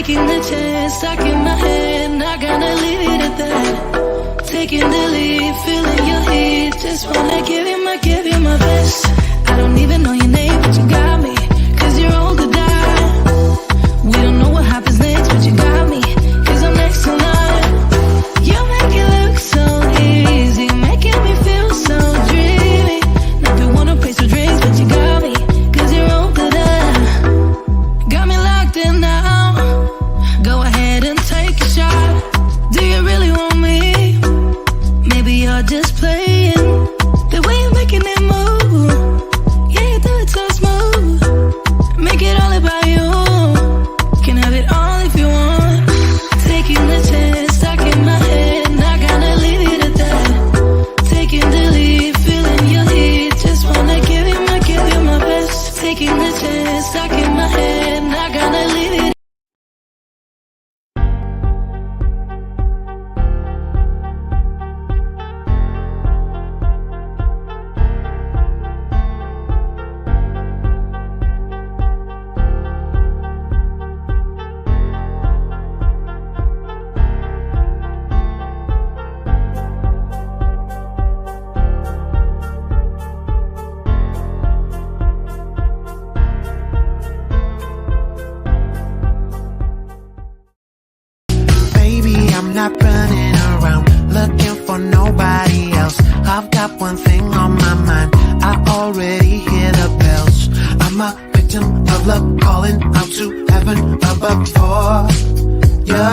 Taking the chance, stuck in my head, not gonna leave it at that. Taking the lead, feeling your heat, just wanna give you my best. I don't even know your name, but you got me, 'cause you're old to die. We don't know what happens next, but you got me, 'cause I'm next to none. You make it look so easy, making me feel so dreamy. Never wanna pay for drinks, but you got me, 'cause you're old to die. Got me locked in now. Go ahead and take a shot. Do you really want me? Maybe you're just playing. The way you're making it move, yeah, you do it so smooth. Make it all about you. Can have it all if you want. Taking the chance, stuck in my head, not gonna leave it at that. Taking the lead, feeling your heat, just wanna give you my best. Taking the chance, stuck in my head, not gonna leave it. Not running around looking for nobody else. I've got one thing on my mind. I already hear the bells. I'm a victim of love, calling out to heaven above for you.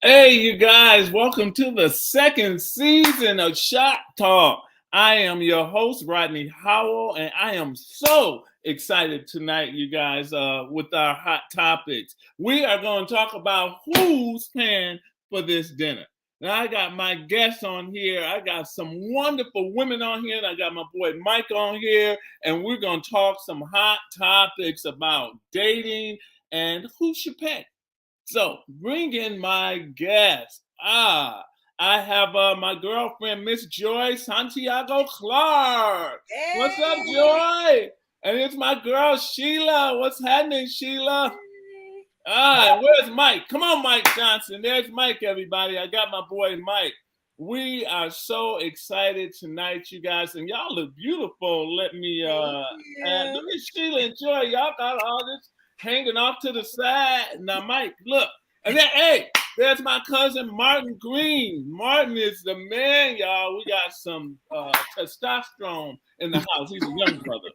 Hey, you guys, welcome to the second season of Shop Talk. I am your host, Rodney Howell, and I am so excited tonight, you guys, with our hot topics. We are going to talk about who's paying for this dinner. Now, I got my guests on here. I got some wonderful women on here, and I got my boy Mike on here, and we're going to talk some hot topics about dating and who should pay. So, bring in my guests. I have my girlfriend, Miss Joy Santiago Clark. Hey. What's up, Joy? And it's my girl, Sheila. What's happening, Sheila? Hey. Where's Mike? Come on, Mike Johnson. There's Mike, everybody. I got my boy, Mike. We are so excited tonight, you guys. And y'all look beautiful. Let me add. Look at Sheila and Joy. Y'all got all this hanging off to the side. Now, Mike, look. And then, hey. There's my cousin, Martin Green. Martin is the man, y'all. We got some testosterone in the house. He's a young brother.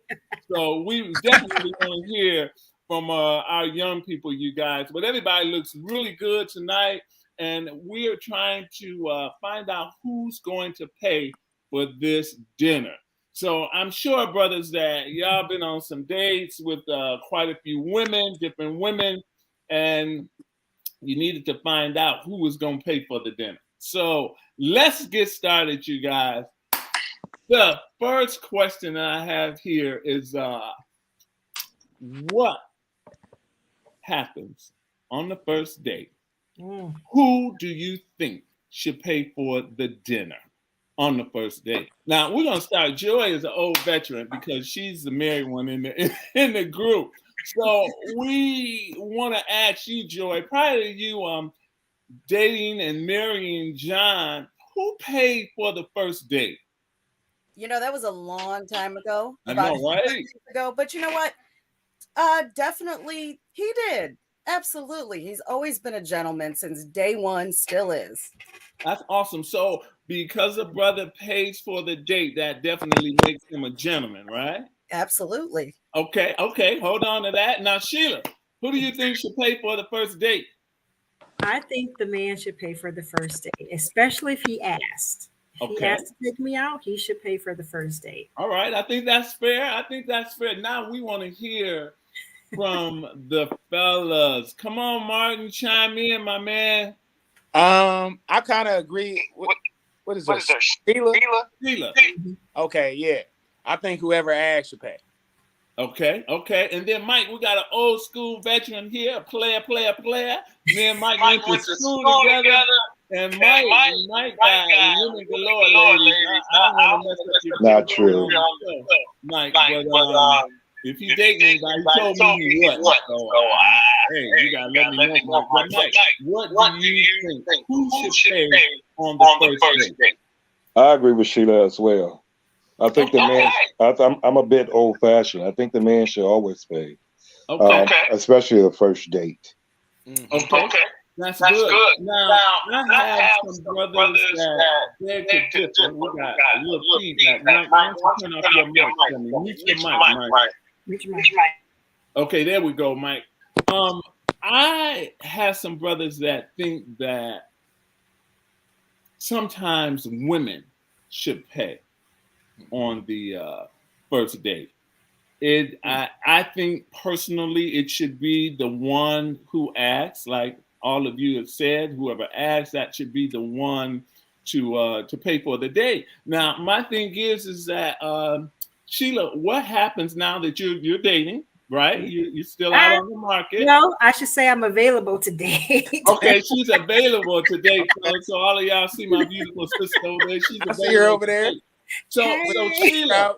So we definitely want to hear from our young people, you guys. But everybody looks really good tonight. And we are trying to find out who's going to pay for this dinner. So I'm sure, brothers, that y'all been on some dates with quite a few women, different women. And you needed to find out who was going to pay for the dinner. So let's get started, you guys. The first question I have here is, what happens on the first date? Who do you think should pay for the dinner on the first date? Now, we're going to start. Joy is an old veteran because she's the married one in the group. So we want to ask you, Joy, prior to you dating and marrying John, who paid for the first date? You know, that was a long time ago. I know, right? But you know what? Definitely he did. Absolutely. He's always been a gentleman since day one, still is. That's awesome. So because a brother pays for the date, that definitely makes him a gentleman, right? Absolutely. Okay. Hold on to that. Now, Sheila, who do you think should pay for the first date? I think the man should pay for the first date, especially if he asked. If he asked to take me out, he should pay for the first date. All right. I think that's fair. Now we want to hear from the fellas. Come on, Martin, chime in, my man. I kind of agree. What is it? Sheila? Okay, yeah. I think whoever asks should pay. Okay. And then Mike, we got an old school veteran here, a player. Me and Mike went to school together. And Mike got women galore, ladies. I don't want to mess up your Not true. Mike, but if you date me, he told me he wasn't. So, hey, you gotta let me know, Mike. But Mike, what do you think? Who should pay on the first date? I agree with Sheila as well. I think the man. I'm a bit old fashioned. I think the man should always pay, especially the first date. Okay. That's good. Now, I have some brothers that beg to differ. We got a little feedback. Mike, why don't you turn off your mic for me? Mute your mic, Mike. Okay, there we go, Mike. I have some brothers that think that sometimes women should pay on the first date. I think personally it should be the one who asks, like all of you have said, whoever asks, that should be the one to pay for the date. Now, my thing is that Sheila, what happens now that you're dating? Right, you're still out on the market. No, I should say I'm available today. Okay, she's available today. So all of y'all see my beautiful sister over there. She's available. I see her over there. So Sheila.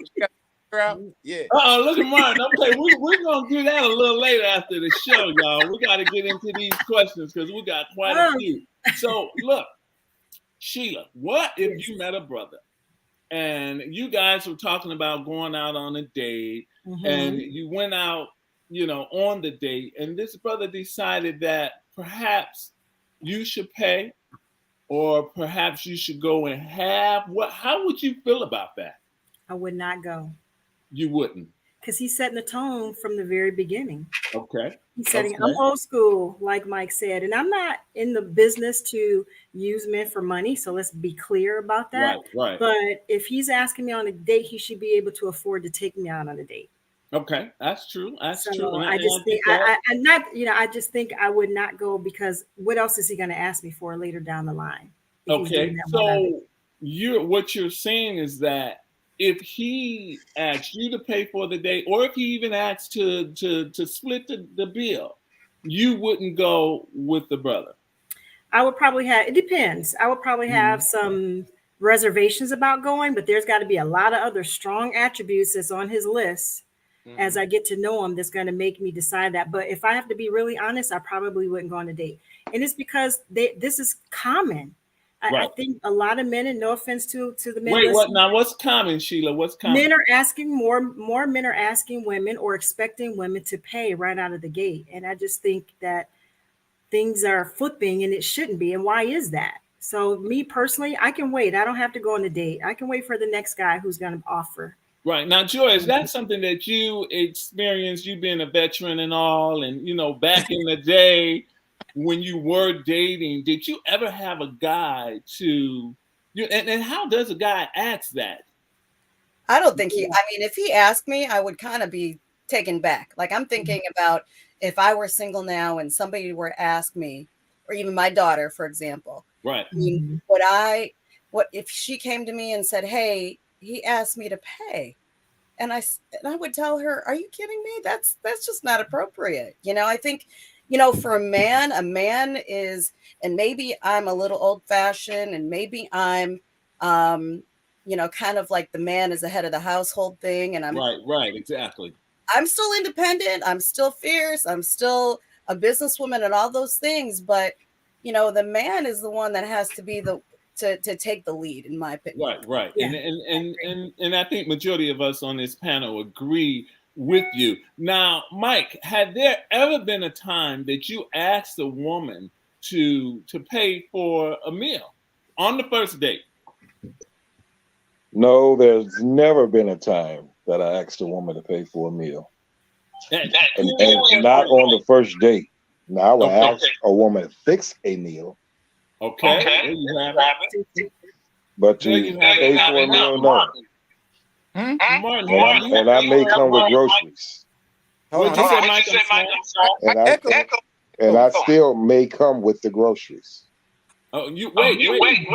Yeah. Look at Martin. Okay, we're gonna do that a little later after the show, y'all. We got to get into these questions because we got quite a few. So look, Sheila, what if you met a brother and you guys were talking about going out on a date, and you went out, on the date, and this brother decided that perhaps you should pay, or perhaps you should go and have how would you feel about that? I would not go. You wouldn't? Because he's setting the tone from the very beginning. Okay. He's setting, I'm old school, like Mike said, and I'm not in the business to use men for money. So let's be clear about that. Right. But if he's asking me on a date, he should be able to afford to take me out on a date. Okay, that's true. That's true. And I just think I just think I would not go, because what else is he going to ask me for later down the line? Okay, so what you're saying is that if he asks you to pay for the date, or if he even asks to split the bill, you wouldn't go with the brother? I would probably have, it depends. I would probably have some reservations about going, but there's got to be a lot of other strong attributes that's on his list as I get to know him that's going to make me decide that. But if I have to be really honest, I probably wouldn't go on a date. And it's because this is common. I think a lot of men, and no offense to the men. Wait, what's common, Sheila? What's common? Men are asking more men are asking women, or expecting women to pay right out of the gate. And I just think that things are flipping, and it shouldn't be. And why is that? So me personally, I can wait. I don't have to go on a date. I can wait for the next guy who's going to offer. Right. Now, Joy, is that something that you experienced, you being a veteran and all, and, back in the day when you were dating, did you ever have a guy and how does a guy ask that? I don't think if he asked me, I would kind of be taken back. Like, I'm thinking about if I were single now and somebody were to ask me, or even my daughter, for example. Right. I mean, what if she came to me and said, hey, he asked me to pay, and I would tell her, are you kidding me? That's just not appropriate. I think, for a man is, and maybe I'm a little old fashioned, and maybe I'm, kind of like the man is the head of the household thing. And I'm right. Exactly. I'm still independent. I'm still fierce. I'm still a businesswoman and all those things. But, the man is the one that has to be to take the lead, in my opinion. Right. Yeah. And I think majority of us on this panel agree with you. Now, Mike, had there ever been a time that you asked a woman to pay for a meal on the first date? No, there's never been a time that I asked a woman to pay for a meal. And not on the first date. Now, I would ask a woman to fix a meal. Okay. There you have it. But to pay for a meal, no. And I may come with groceries. And I still may come with the groceries. Oh, wait.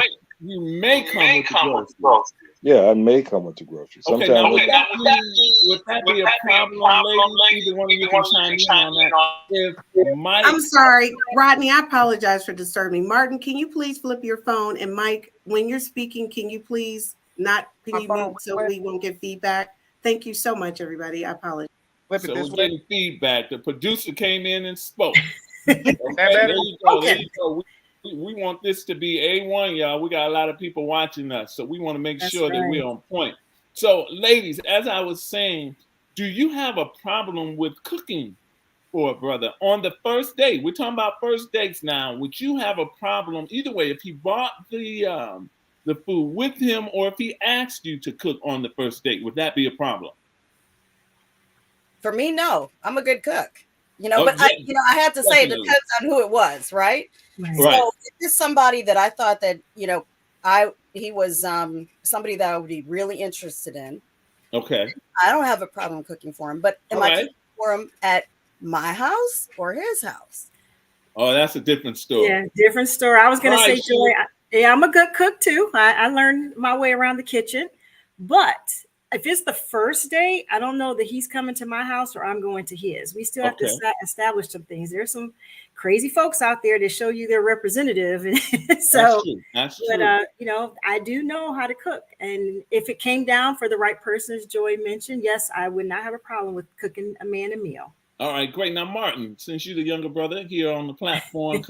You may come with the groceries. Yeah, I may come with the groceries. Okay, Sometimes now would that be a problem, ladies? Either one of you can chime in on that. If Mike, I'm sorry, Rodney, I apologize for disturbing. Martin, can you please flip your phone? And Mike, when you're speaking, can you please mute so we won't get feedback? Thank you so much, everybody. I apologize. So we're getting feedback. The producer came in and spoke. Okay, there you go. Okay. There you go. We want this to be A1, y'all. We got a lot of people watching us, so we want to make sure that we're on point. So, ladies, as I was saying, do you have a problem with cooking for a brother on the first date? We're talking about first dates now. Would you have a problem either way if he bought the food with him or if he asked you to cook on the first date? Would that be a problem? For me, no. I'm a good cook. I had to say it depends on who it was, right? So if it's somebody that I thought that, he was somebody that I would be really interested in. Okay. I don't have a problem cooking for him, but am I cooking for him at my house or his house? Oh, that's a different story. Yeah, different story. I was going to say, Joy, I'm a good cook too. I learned my way around the kitchen, but if it's the first date, I don't know that he's coming to my house or I'm going to his. We still have to establish some things. There's some crazy folks out there that show you their representative. So, that's true. But, I do know how to cook. And if it came down for the right person, as Joy mentioned, yes, I would not have a problem with cooking a man a meal. All right, great. Now, Martin, since you're the younger brother here on the platform,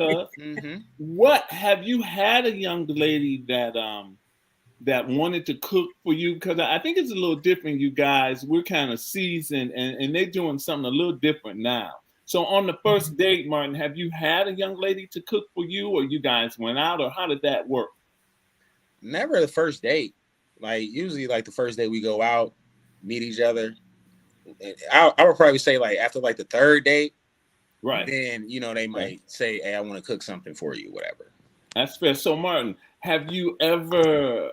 what have you had a young lady that wanted to cook for you? Because I think it's a little different, you guys. We're kind of seasoned and they're doing something a little different now. So on the first date, Martin, have you had a young lady to cook for you or you guys went out or how did that work? Never the first date. Like usually like the first day we go out, meet each other. I would probably say like after like the third date, right? Then, they might say, hey, I want to cook something for you, whatever. That's fair. So Martin, have you ever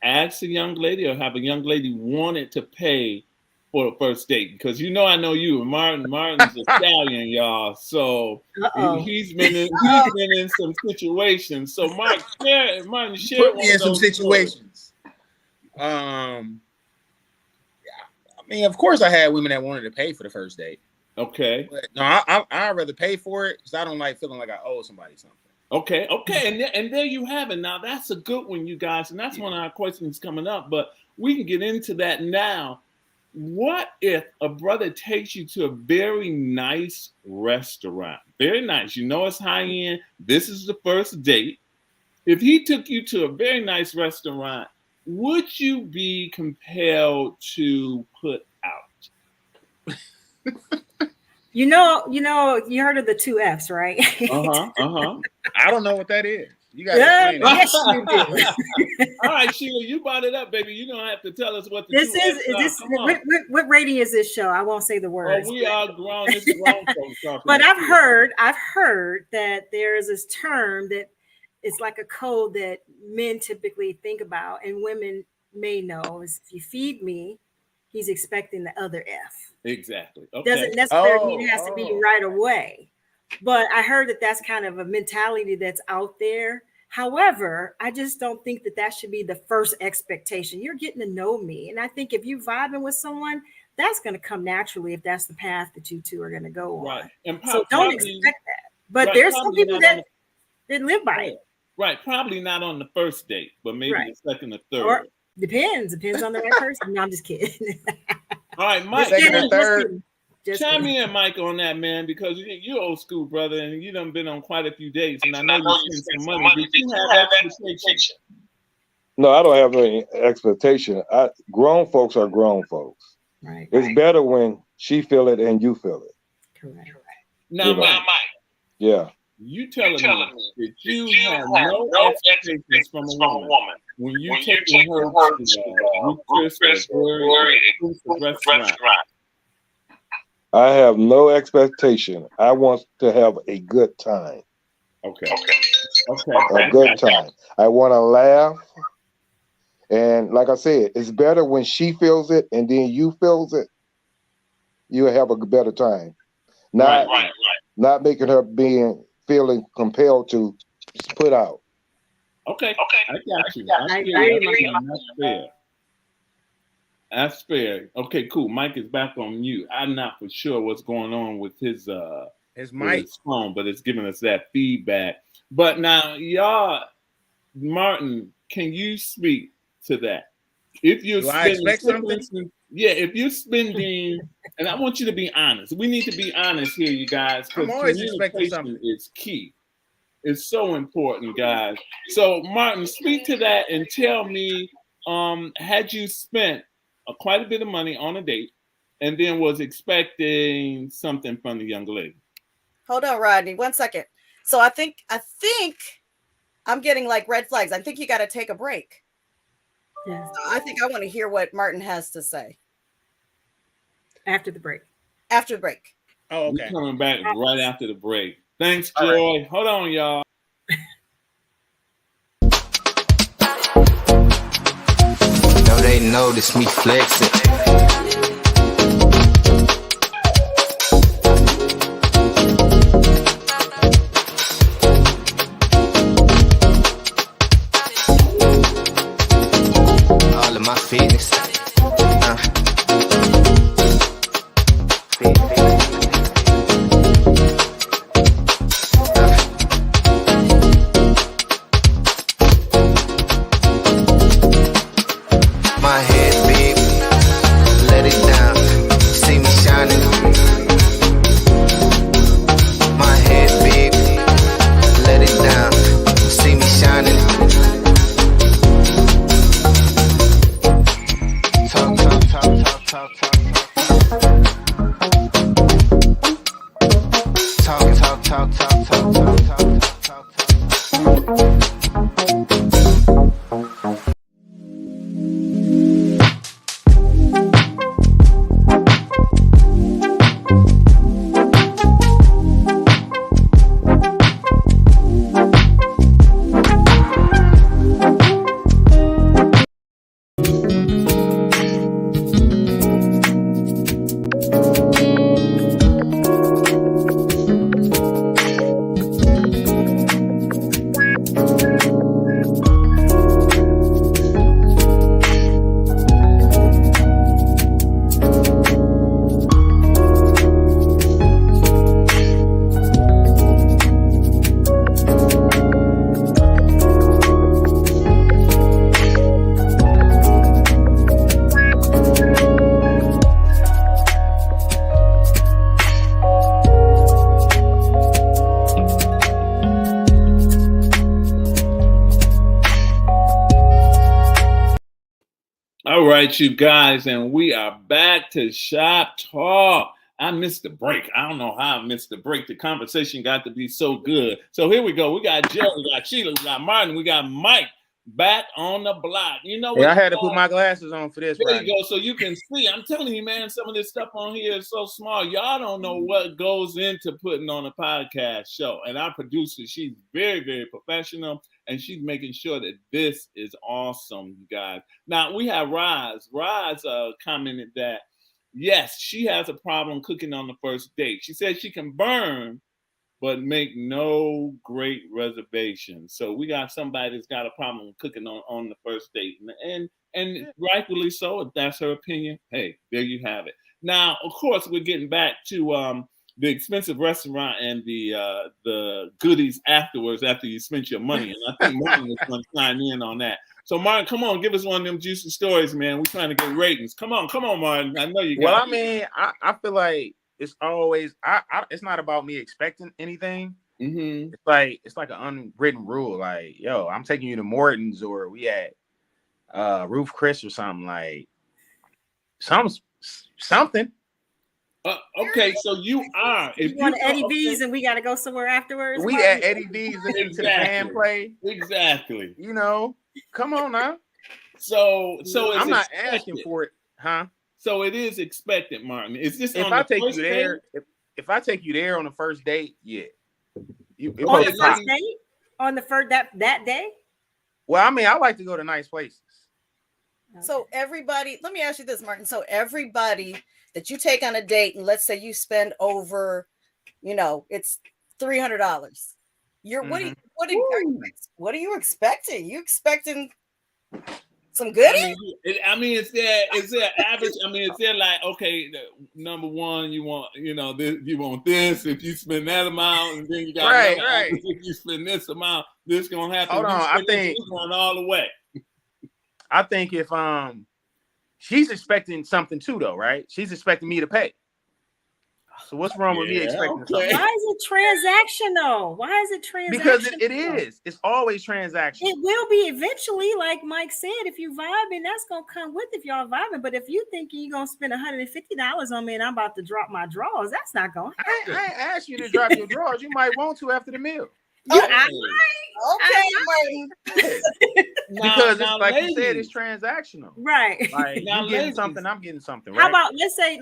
ask a young lady or have a young lady wanted to pay for the first date? Because I know you. Martin's Italian, y'all. So he's been in some situations. So Martin, share put me in some situations. I mean, of course I had women that wanted to pay for the first date. Okay. But no, I'd rather pay for it because I don't like feeling like I owe somebody something. Okay. And there you have it. Now, that's a good one, you guys. And that's one of our questions coming up. But we can get into that now. What if a brother takes you to a very nice restaurant? Very nice. It's high end. This is the first date. If he took you to a very nice restaurant, would you be compelled to put out? You heard of the 2 F's, right? I don't know what that is. You got to yes, you do. All right, Sheila, you brought it up, baby. You don't have to tell us what the this is. What rating is this show? I won't say the words. Oh, we are grown. This is grown folks. But I've heard that there is this term that it's like a code that men typically think about, and women may know is if you feed me, he's expecting the other F. Exactly. Okay. Doesn't necessarily mean it has to be right away. But I heard that that's kind of a mentality that's out there. However, I just don't think that should be the first expectation. You're getting to know me. And I think if you're vibing with someone, that's going to come naturally if that's the path that you two are going to go on. Right. And so don't expect that. But there's some people that live by it. Right. Probably not on the first date, but maybe the second or third. Or depends on the right person. No, I'm just kidding. All right, Mike. Second or third. Chime in, Mike, on that, man, because you're old school, brother, and you done been on quite a few dates, and I know you spent some money. Did you have expectation? No, I don't have any expectation. Grown folks are grown folks. Right. It's better when she feel it and you feel it. Correct. Now, Mike. Yeah. You telling me that you have no expectations from a woman when you take her to Chris or restaurant. I have no expectation. I want to have a good time. Okay. A good time. I want to laugh. And like I said, it's better when she feels it and then you feels it. You'll have a better time. Not making her feeling compelled to put out. Okay. I got you. I agree. That's fair. That's fair. Okay, cool. Mike is back on mute. I'm not for sure what's going on with his mic. his phone, but it's giving us that feedback. But now, y'all, Martin, can you speak to that? If you're expect something? Yeah, if you're spending, and I want you to be honest. We need to be honest here, you guys, because communication is key. It's so important, guys. So, Martin, speak to that and tell me, had you spent quite a bit of money on a date and then was expecting something from the young lady? Hold on, Rodney, 1 second. So I think I'm getting like red flags. I think you got to take a break. Yeah. So I think I want to hear what Martin has to say. After the break. After the break. Oh, okay. We're coming back right after the break. Thanks, Joy. Right. Hold on, y'all. No, they notice me flexing. All of my fitness. My head big, let it down. See me shining. My head big, let it down. See me shining. Talk, talk, talk, talk, talk, talk. Talk, talk, talk, talk, talk, talk, talk, talk, talk. All right, you guys, and we are back to Shop Talk. I missed the break. I don't know how I missed the break. The conversation got to be so good. So here we go. We got Joe, we got Sheila, we got Martin, we got Mike back on the block. You know what? I had to put my glasses on for this. There you go, so you can see. I'm telling you, man, some of this stuff on here is so small. Y'all don't know what goes into putting on a podcast show. And our producer, she's very, very professional, and she's making sure that this is awesome, you guys. Now, we have Roz. Roz commented that, yes, she has a problem cooking on the first date. She said she can burn, but make no great reservations. So we got somebody that's got a problem cooking on the first date. And rightfully so, if that's her opinion, hey, there you have it. Now, of course, we're getting back to the expensive restaurant and the goodies afterwards after you spent your money. And I think Martin was going to chime in on that. So, Martin, come on, give us one of them juicy stories, man. We're trying to get ratings. Come on, Martin. I know you got Well, I mean, I feel like it's always it's not about me expecting anything. Mm-hmm. It's like an unwritten rule. Like, yo, I'm taking you to Morton's, or we at Roof Chris or something, like something. Okay, so you are. If you want Eddie V's and we got to go somewhere afterwards. We at Eddie V's and exactly. To the band play. Exactly. You know, come on now. So I'm not asking for it, huh? So it is expected, Martin. Is this if I take you there? If I take you there on the first date, yeah. On the first date? On the first that day? Well, I mean, I like to go to nice places. So everybody, let me ask you this, Martin. So everybody that you take on a date, and let's say you spend over, it's $300. What are you expecting? You expecting some goodies? I mean, is there average? I mean, is there like, okay, number one, you want, this, you want this. If you spend that amount, and then you got Right. if you spend this amount, this gonna happen. Hold on, I think this going all the way. I think if she's expecting something too, though, right? She's expecting me to pay. So what's wrong with me expecting something? Why is it transactional? Why is it transactional? Because it is. It's always transactional. It will be eventually, like Mike said, if you vibing, that's gonna come with if y'all vibing. But if you thinking you're gonna spend $150 on me and I'm about to drop my drawers, that's not gonna happen. I ain't asked you to drop your drawers. You might want to after the meal. Okay, Martin. Because it's like you said, it's transactional. Right. Like you getting something, I'm getting something. Right? How about let's say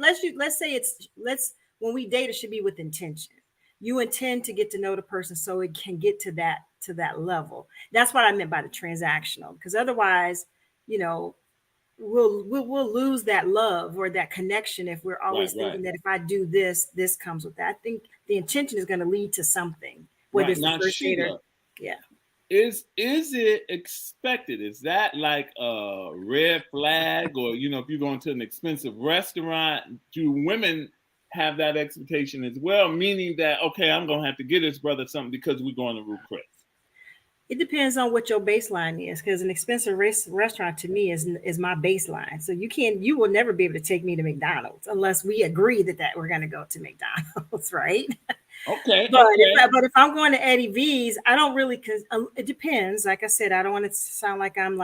when we date, it should be with intention. You intend to get to know the person so it can get to that level. That's what I meant by the transactional. Because otherwise, we'll lose that love or that connection if we're always thinking that if I do this, this comes with that. I think the intention is going to lead to something. Whether it's the first date or, Is it expected? Is that like a red flag? Or, if you're going to an expensive restaurant, do women have that expectation as well? Meaning that, okay, I'm going to have to get his brother something because we're going to Ruth Chris. It depends on what your baseline is, because an expensive restaurant to me is my baseline. So you will never be able to take me to McDonald's unless we agree that we're going to go to McDonald's, right? Okay. But if I'm going to Eddie V's, I don't really, because it depends. Like I said, I don't want it to sound like I'm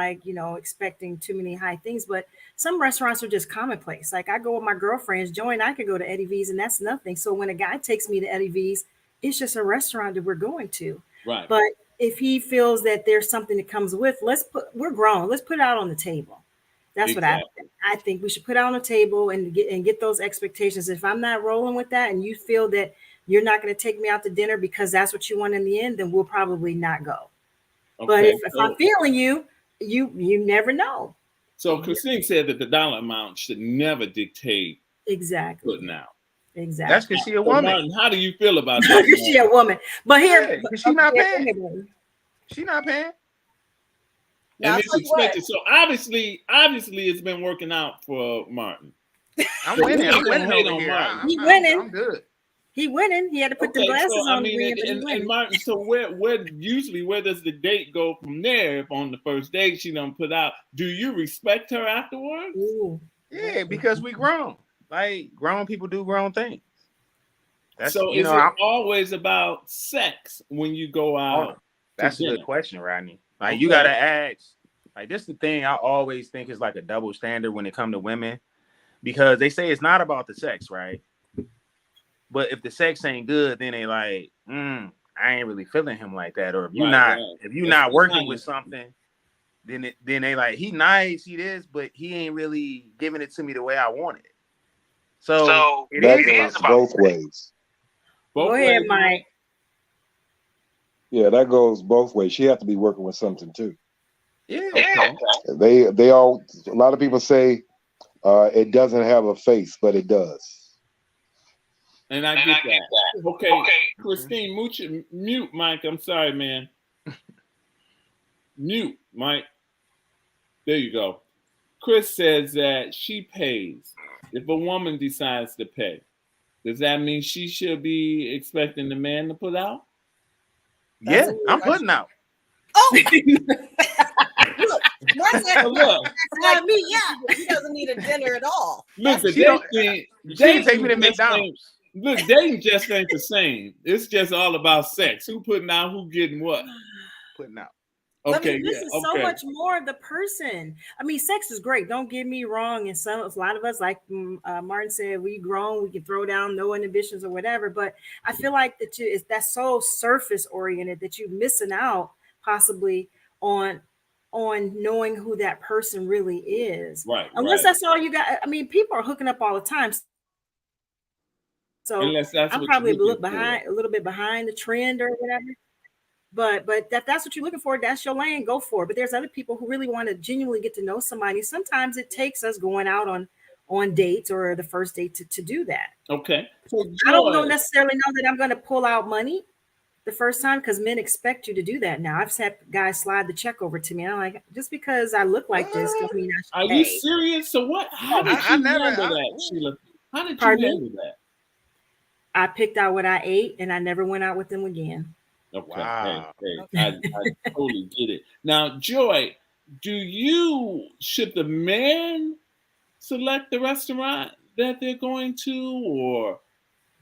expecting too many high things, but some restaurants are just commonplace. Like I go with my girlfriends, Joy and I could go to Eddie V's and that's nothing. So when a guy takes me to Eddie V's, it's just a restaurant that we're going to. Right. But if he feels that there's something that comes with, we're grown. Let's put it out on the table. That's exactly what I think we should put out on the table and get those expectations. If I'm not rolling with that and you feel that you're not going to take me out to dinner because that's what you want in the end, then we'll probably not go. Okay, but if I'm feeling you never know. So Christine said that the dollar amount should never dictate putting out. Exactly. That's because she's a woman. Martin, how do you feel about that? She's a woman. But here, she's not paying. She's not paying. And it's expected. So obviously, it's been working out for Martin. I'm winning. I'm winning over here. He's winning. I'm good. He winning. He had to put the glasses on. And Martin, so where does the date go from there? If on the first date she don't put out, do you respect her afterwards? Ooh. Yeah, because we grown. Like grown people do grown things. So is it always about sex when you go out? That's a good question, Rodney. Like you gotta ask. Like this is the thing I always think is like a double standard when it comes to women, because they say it's not about the sex, right? But if the sex ain't good, then they like, I ain't really feeling him like that. Or if you're not working with something, then they like, he nice, he this, but he ain't really giving it to me the way I want it. So it is about both ways. Go ahead, Mike. Yeah, that goes both ways. She has to be working with something too. Yeah. Okay. They all, a lot of people say it doesn't have a face, but it does. And I get that. Okay. Christine, mute Mike. I'm sorry, man. Mute Mike. There you go. Chris says that she pays if a woman decides to pay. Does that mean she should be expecting the man to put out? Yeah, I'm putting out. Oh, look, not me. Yeah, he doesn't need a dinner at all. Look, she take me to McDonald's. Look, dating just ain't the same. It's just all about sex. Who putting out? Who getting what? Putting out. Okay, this is so much more the person. I mean, sex is great. Don't get me wrong. And a lot of us, like Martin said, we grown, we can throw down no inhibitions or whatever. But I feel like that's so surface oriented that you're missing out possibly on knowing who that person really is. Right. Unless that's all you got. I mean, people are hooking up all the time. So I'm probably a little bit behind the trend or whatever. But that's what you're looking for. That's your lane. Go for it. But there's other people who really want to genuinely get to know somebody. Sometimes it takes us going out on dates or the first date to do that. Okay. So I don't necessarily know that I'm going to pull out money. the first time because men expect you to do that now. I've had guys slide the check over to me. I'm like, just because I look like this don't mean I Are should you pay. serious? So what? How did you handle that, Sheila? How did you Pardon me? handle that? I picked out what I ate and I never went out with them again. Okay. Wow. Hey, I totally get it. Now, Joy, should the man select the restaurant that they're going to, or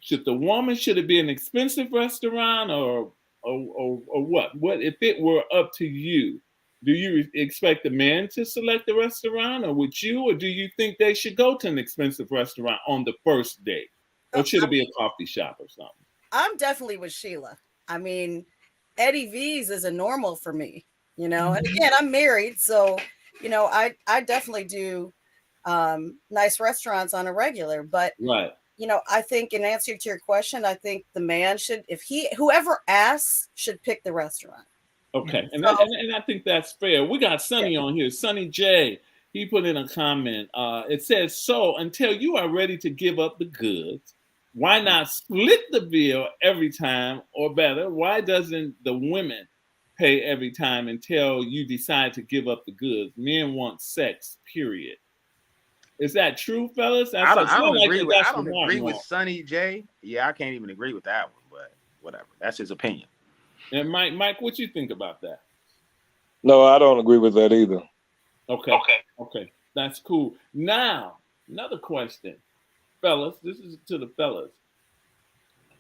should it be an expensive restaurant, or what? What if it were up to you? Do you expect the man to select the restaurant, or would you, or do you think they should go to an expensive restaurant on the first date, or should it be a coffee shop or something? I'm definitely with Sheila. I mean, Eddie V's is a normal for me, you know. And again, I'm married, so you know, I definitely do nice restaurants on a regular. But Right. you know, I think in answer to your question, I think the man should, whoever asks should pick the restaurant. Okay, and I think that's fair. We got Sonny on here. Sonny J. He put in a comment. It says, "So until you are ready to give up the goods, why not split the bill every time, or better, why doesn't the women pay every time until you decide to give up the goods? Men want sex, period." Is that true, fellas? I don't agree with Sonny J. Yeah, I can't even agree with that one, but whatever. That's his opinion. And Mike, what you think about that? No, I don't agree with that either. Okay. That's cool. Now, another question. Fellas, this is to the fellas.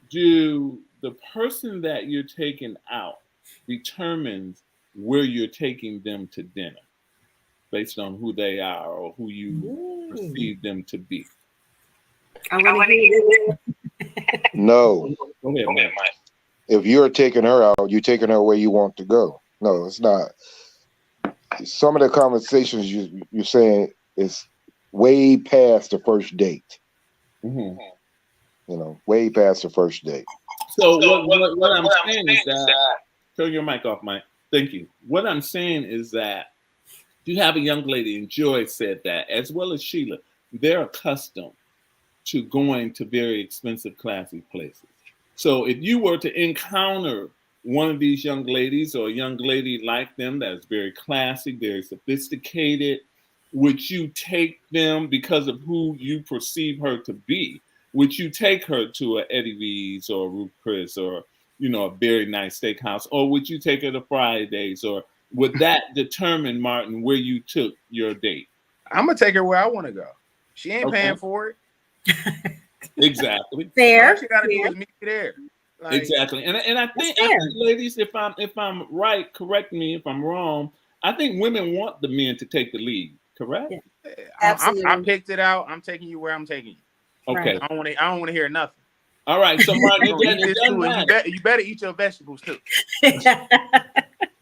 Do the person that you're taking out determines where you're taking them to dinner based on who they are or who you perceive them to be? No. Go ahead, Mike. If you're taking her out, you're taking her where you want to go. No, it's not. Some of the conversations you're saying is way past the first date. Mm-hmm. You know, way past the first date. So what I'm saying is that, turn your mic off, Mike. Thank you. What I'm saying is that you have a young lady, and Joy said that, as well as Sheila, they're accustomed to going to very expensive, classy places. So if you were to encounter one of these young ladies or a young lady like them that's very classy, very sophisticated, would you take them because of who you perceive her to be? Would you take her to a Eddie V's or a Ruth Chris or, you know, a very nice steakhouse? Or would you take her to Fridays? Or would that determine, Martin, where you took your date? I'm going to take her where I want to go. She ain't paying for it. Exactly. Fair. All you got to do is meet me there. Like, exactly. And I think, ladies, if I'm right, correct me if I'm wrong, I think women want the men to take the lead, correct? Yeah. Absolutely. I picked it out. I'm taking you where I'm taking you. Okay. I don't want to hear nothing. All right. So Martin, you better eat your vegetables too.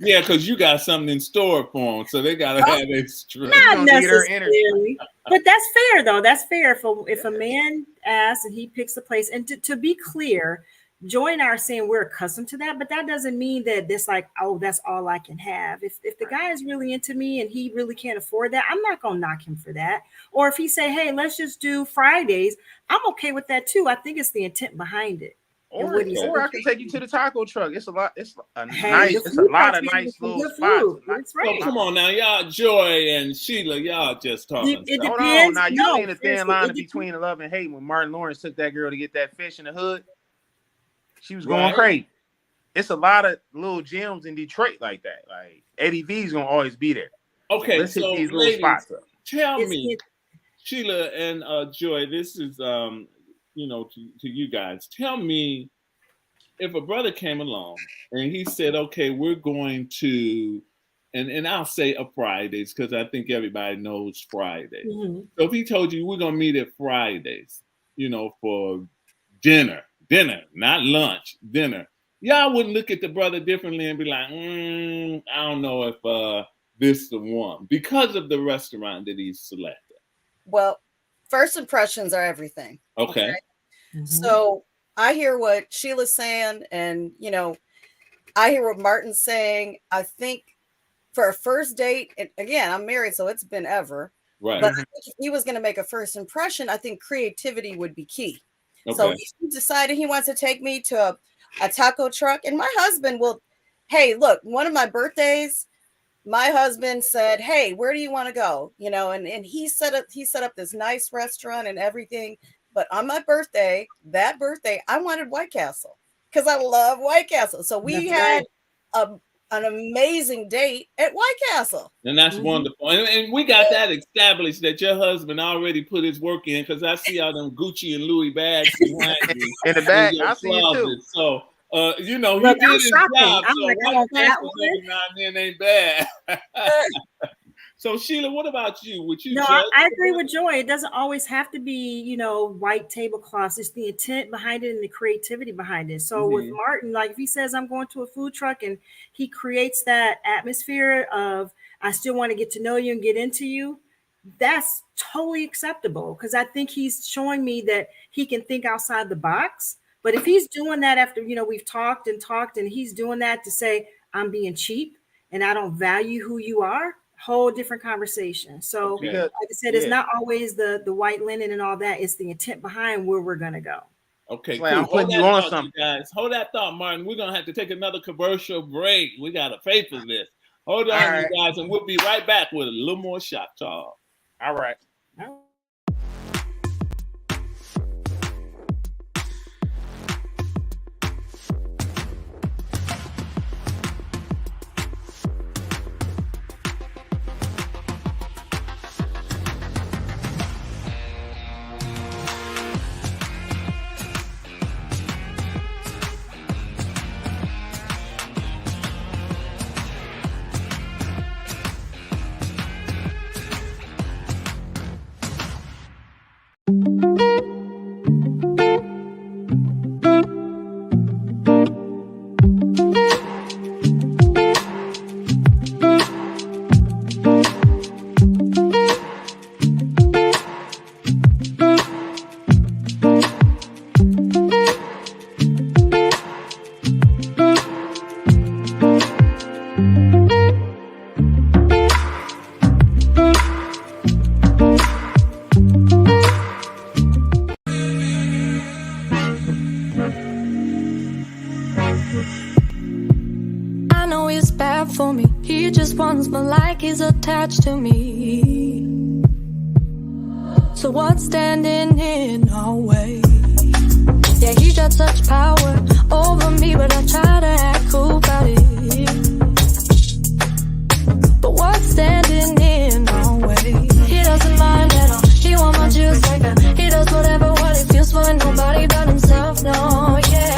Yeah, because you got something in store for them, so they gotta have extra. Not necessarily, but that's fair though. That's fair if a man asks and he picks a place. And to be clear, Joy and I are saying we're accustomed to that, but that doesn't mean that this like, oh, that's all I can have. If the guy is really into me and he really can't afford that, I'm not gonna knock him for that. Or if he say, hey, let's just do Fridays, I'm okay with that too. I think it's the intent behind it. Or I can take you to the taco truck. It's a lot. It's a lot of nice little spots. That's right. So come on now, y'all, Joy and Sheila, y'all just talking. Hold on, now you seen the thin line between love and hate when Martin Lawrence took that girl to get that fish in the hood. She was going crazy. It's a lot of little gyms in Detroit like that. Like Eddie V's gonna always be there. Okay, let's hit these ladies, little spots up. Tell me, Sheila and Joy, this is to you guys. Tell me, if a brother came along and he said, okay, we're going to, and I'll say a Fridays because I think everybody knows Fridays. Mm-hmm. So if he told you we're gonna meet at Fridays, for dinner, not lunch, dinner, y'all wouldn't look at the brother differently and be like, I don't know if this is the one because of the restaurant that he's selected. Well, first impressions are everything. Okay. Mm-hmm. So I hear what Sheila's saying, and I hear what Martin's saying. I think for a first date, and again, I'm married, so it's been ever. Right. But I think if he was going to make a first impression, I think creativity would be key. Okay. So if he decided he wants to take me to a taco truck, and my husband will. Hey, look, one of my birthdays, my husband said, "Hey, where do you want to go?" You know, and he set up this nice restaurant and everything. But on my birthday, I wanted White Castle because I love White Castle. So we had an amazing date at White Castle. And that's wonderful. And we got that established that your husband already put his work in, because I see all them Gucci and Louis bags behind you in the back. in your I see it too. So, you know, Look, he did I'm his shopping. job. I'm So like, I White want that Castles one. every now and then ain't bad. So, Sheila, what about you? Would you No, judge? I agree with Joy. It doesn't always have to be, you know, white tablecloths. It's the intent behind it and the creativity behind it. So with Martin, like if he says I'm going to a food truck and he creates that atmosphere of I still want to get to know you and get into you, that's totally acceptable, because I think he's showing me that he can think outside the box. But if he's doing that after, you know, we've talked and he's doing that to say I'm being cheap and I don't value who you are, whole different conversation. So like I said, it's not always the white linen and all that. It's the intent behind where we're going to go. Okay, like, cool. I'm putting you on something, guys. Hold that thought, Martin. We're going to have to take another commercial break. We got to pay for this. Hold on, you guys, and we'll be right back with a little more shop talk. All right. I know he's bad for me. He just wants me like he's attached to me. So what's standing in our way? Yeah, he got such power over me, but I try to act cool about it. But what's standing in our way? He doesn't mind at all. He want my juice like that. He does whatever what he feels for nobody but himself. No, yeah.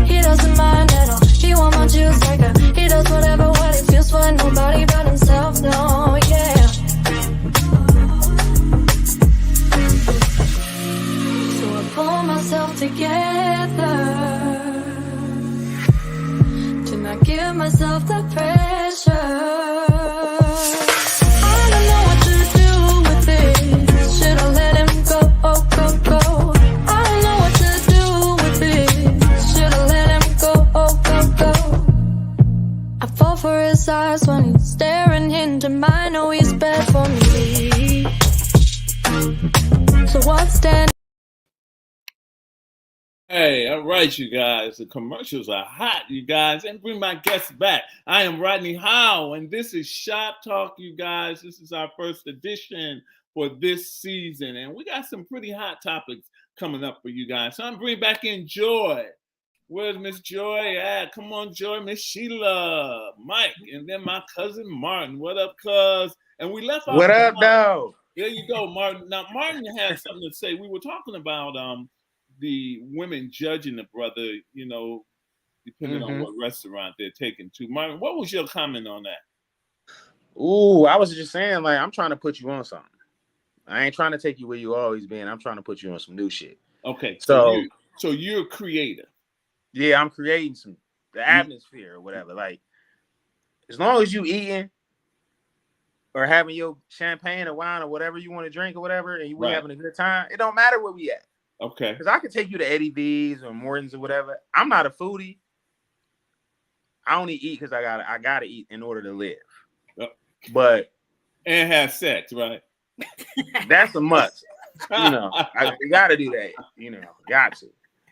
He doesn't mind at all. He want my juice like that. He does whatever what he feels for nobody but himself. No, yeah. So I pull myself together to not give myself the pressure. I don't know what to do with it. Should I let him go? Oh, go. I don't know what to do with it. Should I let him go? Oh, go. I fall for his eyes when he's staring into mine. Know he's bad for me. So what's standing? Hey, all right, you guys. The commercials are hot, you guys. And bring my guests back. I am Rodney Howell, and this is Shop Talk, you guys. This is our first edition for this season. And we got some pretty hot topics coming up for you guys. So I'm bringing back in Joy. Where's Miss Joy at? Come on, Joy. Miss Sheila, Mike, and then my cousin Martin. What up, cuz? And we left off. What up, though? There you go, Martin. Now, Martin has something to say. We were talking about the women judging the brother, you know, depending on what restaurant they're taken to. Martin, what was your comment on that? Ooh, I was just saying, like, I'm trying to put you on something. I ain't trying to take you where you always been. I'm trying to put you on some new shit. Okay, so you're a creator. Yeah, I'm creating the atmosphere or whatever. Like, as long as you eating or having your champagne or wine or whatever you want to drink or whatever, and you having a good time, it don't matter where we at. Okay. Because I could take you to Eddie V's or Morton's or whatever. I'm not a foodie. I only eat because I gotta eat in order to live. But and have sex, right? That's a must. You got to do that. Got to.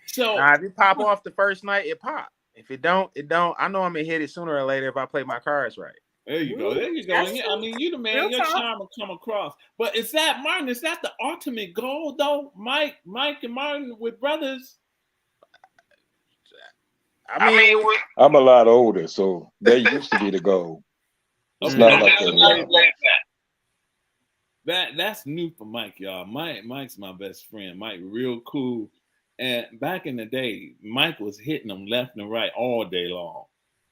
So now, if it pop off the first night, it pop. If it don't, it don't. I know I'm gonna hit it sooner or later if I play my cards right. There you go. There you go. And I mean, you the man. Real Your talk. charm will come across. But is that Martin? Is that the ultimate goal, though? Mike and Martin with brothers. I mean, I'm a lot older, so that used to be the goal. It's not like that now. That's new for Mike, y'all. Mike's my best friend. Mike, real cool. And back in the day, Mike was hitting them left and right all day long.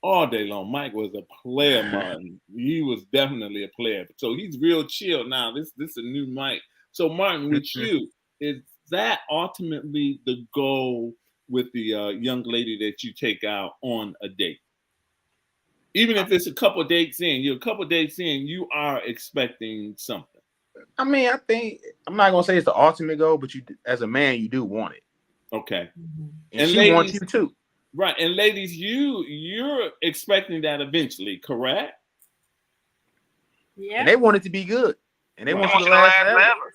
All day long. Mike was a player, Martin. He was definitely a player. So he's real chill now. This is a new Mike. So Martin, with you, is that ultimately the goal with the young lady that you take out on a date? Even if it's a couple of dates in, you are expecting something. I mean, I think I'm not gonna say it's the ultimate goal, but you, as a man, you do want it. Okay. And she wants you too. Right. And ladies, you're expecting that eventually, correct? Yeah. And they want it to be good. And they want you to last forever.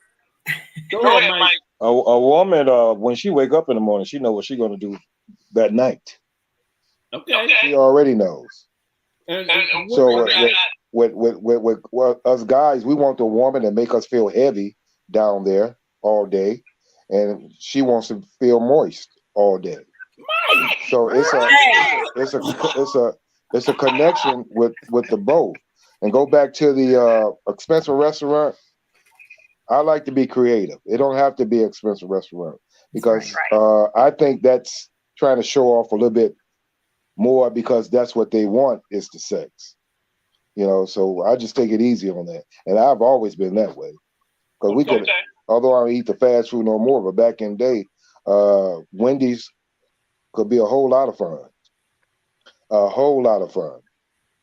Go ahead, Mike. A woman, when she wake up in the morning, she know what she's gonna do that night. Okay. She already knows. And So with us guys, we want the woman to make us feel heavy down there all day, and she wants to feel moist all day. So it's a connection with the both. And go back to the expensive restaurant. I like to be creative. It don't have to be an expensive restaurant because I think that's trying to show off a little bit more because that's what they want is the sex. So I just take it easy on that. And I've always been that way. Because we could, although I don't eat the fast food no more, but back in the day, Wendy's could be a whole lot of fun. A whole lot of fun.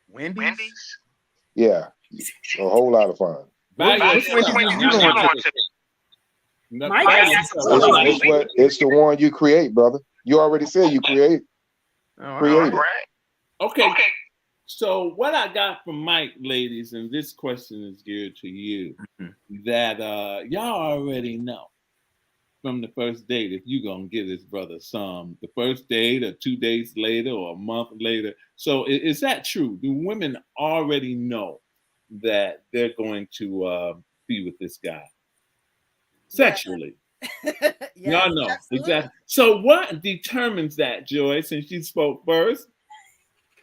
Wendy's? Yeah, a whole lot of fun. It's the one you create, brother. You already said you create. Create it. Okay. So what I got from Mike, ladies, and this question is geared to you, that y'all already know from the first date if you're going to give this brother some, the first date or 2 days later or a month later. So is that true? Do women already know that they're going to be with this guy sexually? Y'all know. Absolutely. Exactly. So what determines that, Joy, since you spoke first?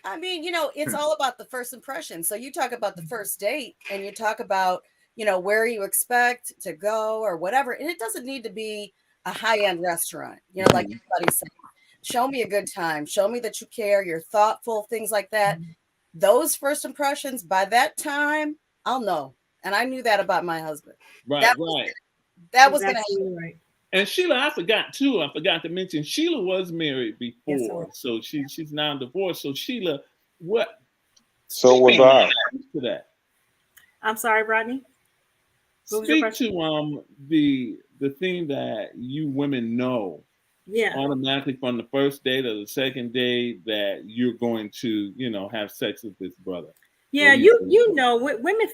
I mean, it's all about the first impression. So you talk about the first date and you talk about, where you expect to go or whatever. And it doesn't need to be a high-end restaurant, like everybody's saying. Show me a good time. Show me that you care. You're thoughtful, things like that. Those first impressions, by that time, I'll know. And I knew that about my husband. Right, that was going to happen. Right. And Sheila, I forgot to mention, Sheila was married before. So she's now divorced. So Sheila, what? So was I. To that. I'm sorry, Rodney. Speak to the thing that you women know automatically from the first date or the second date that you're going to, have sex with this brother. Yeah, women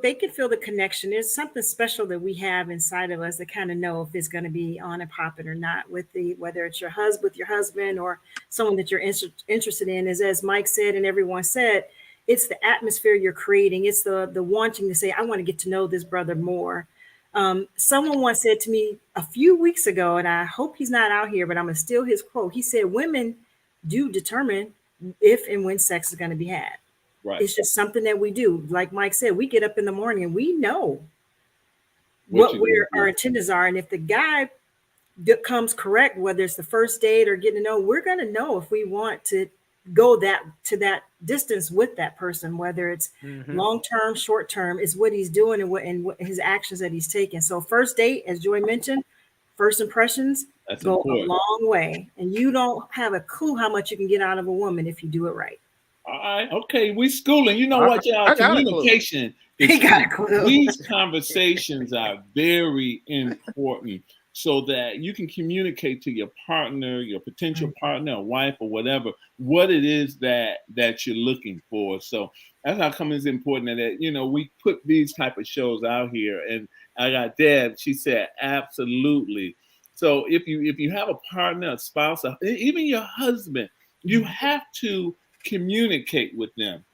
they can feel the connection. There's something special that we have inside of us that kind of know if it's going to be on and popping or not whether it's with your husband or someone that you're interested in. As Mike said and everyone said, it's the atmosphere you're creating. It's the wanting to say, I want to get to know this brother more. Someone once said to me a few weeks ago, and I hope he's not out here, but I'm going to steal his quote. He said, women do determine if and when sex is going to be had. Right. It's just something that we do. Like Mike said, we get up in the morning and we know what our intentions are. And if the guy comes correct, whether it's the first date or getting to know, we're going to know if we want to go to that distance with that person, whether it's long-term, short-term, is what he's doing and what his actions that he's taking. So first date, as Joy mentioned, first impressions go a long way. And you don't have a clue how much you can get out of a woman if you do it right. All right. Okay. We schooling. You know what, y'all? Communication. These conversations are very important so that you can communicate to your partner, your potential partner, or wife, or whatever, what it is that you're looking for. So that's how come it's important that we put these type of shows out here, and I got Deb. She said, absolutely. So if you have a partner, a spouse, even your husband, you have to communicate with them.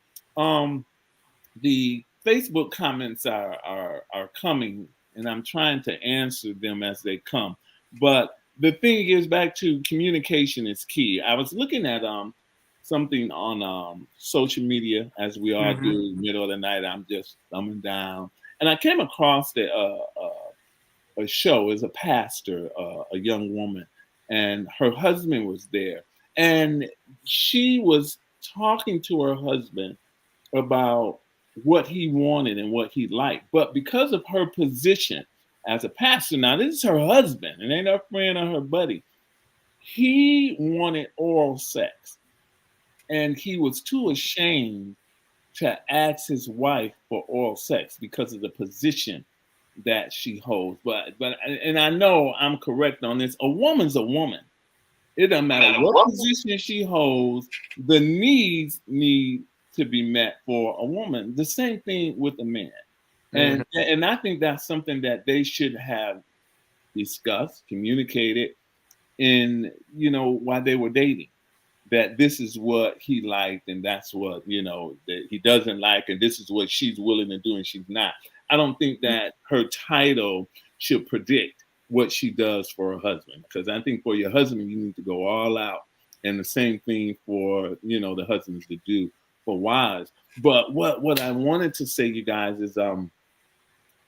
The Facebook comments are coming, and I'm trying to answer them as they come. But the thing is, back to communication is key. I was looking at something on social media, as we all do. Middle of the night, I'm just thumbing down, and I came across a show as a pastor, a young woman, and her husband was there, and she was talking to her husband about what he wanted and what he liked. But because of her position as a pastor, now this is her husband, and ain't her friend or her buddy, he wanted oral sex. And he was too ashamed to ask his wife for oral sex because of the position that she holds. But and I know I'm correct on this. A woman's a woman. It doesn't matter what position she holds, the needs need to be met for a woman. The same thing with a man. And I think that's something that they should have discussed, communicated in, while they were dating. That this is what he liked and that's what, that he doesn't like, and this is what she's willing to do and she's not. I don't think that her title should predict what she does for her husband, because I think for your husband, you need to go all out, and the same thing for, the husbands to do for wives. But what I wanted to say, you guys, is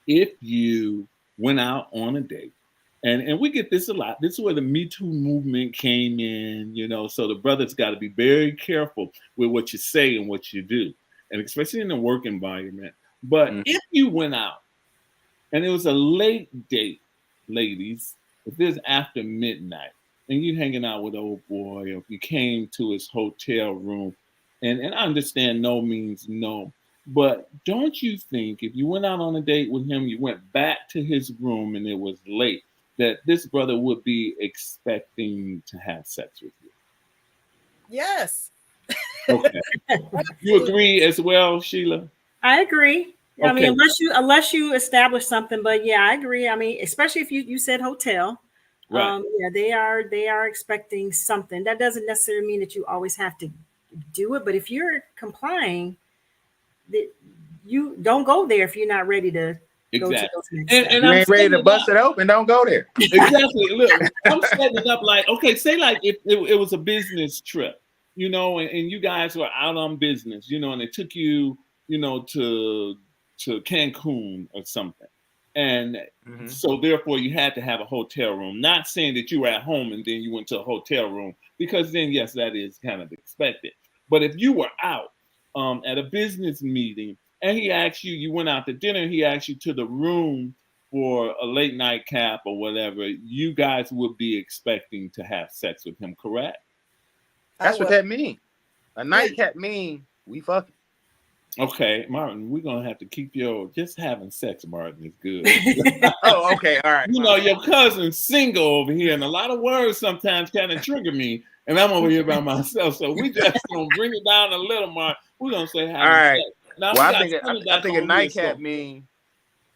if you went out on a date, and we get this a lot. This is where the Me Too movement came in, so the brothers got to be very careful with what you say and what you do, and especially in the work environment. But if you went out and it was a late date, ladies, if it's after midnight and you hanging out with old boy, or if you came to his hotel room, and I understand no means no, but don't you think if you went out on a date with him, you went back to his room and it was late, that this brother would be expecting to have sex with you? Yes. Okay. You agree as well, Sheila? I agree. Okay. I mean, unless you establish something, but yeah, I agree. I mean, especially if you said hotel, right? Yeah, they are expecting something. That doesn't necessarily mean that you always have to do it, but if you're complying, you don't go there if you're not ready to. Exactly. And you ain't ready to bust it open, don't go there. Exactly. Look, I'm setting it up like, okay, say like if it was a business trip, and you guys were out on business, and they took you, to Cancun or something. And so therefore you had to have a hotel room. Not saying that you were at home and then you went to a hotel room, because then, yes, that is kind of expected. But if you were out at a business meeting, and he asked you, you went out to dinner, he asked you to the room for a late night cap or whatever, you guys would be expecting to have sex with him, correct? That's what that means. A nightcap mean we fucking. Okay, Martin, we're going to have to keep just having sex, Martin, is good. Oh, okay, all right. Your cousin's single over here, and a lot of words sometimes kind of trigger me, and I'm over here by myself, so we just going to bring it down a little, Martin. We're going to say having sex. Now, well, I think a nightcap mean.